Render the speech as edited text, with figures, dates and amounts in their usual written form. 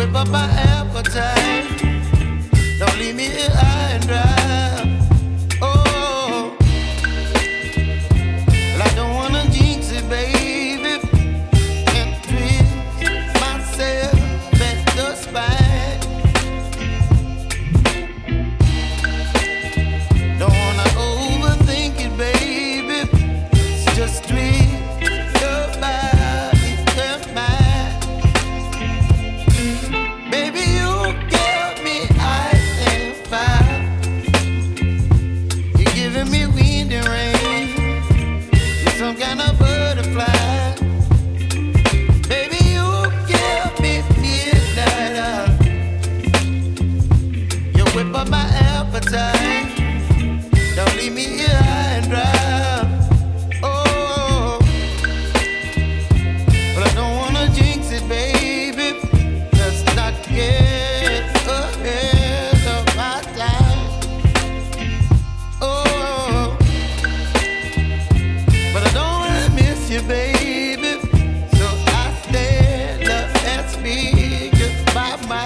whip up my appetite. Don't leave me here high and dry. Oh, well, I don't wanna jinx it, baby, and twist myself at the spine. Don't wanna overthink it, baby. It's just twist your body and mine. Baby, you give me ice and fire. You're giving me wind and rain. You're some kind of butterfly. Baby, you give me midnight. You whip up my appetite. Don't leave me here high and dry. Oh, but I don't wanna jinx it, baby. Let's not get ahead of my time. Oh, but I don't wanna miss you, baby. So I stand up and speak just by my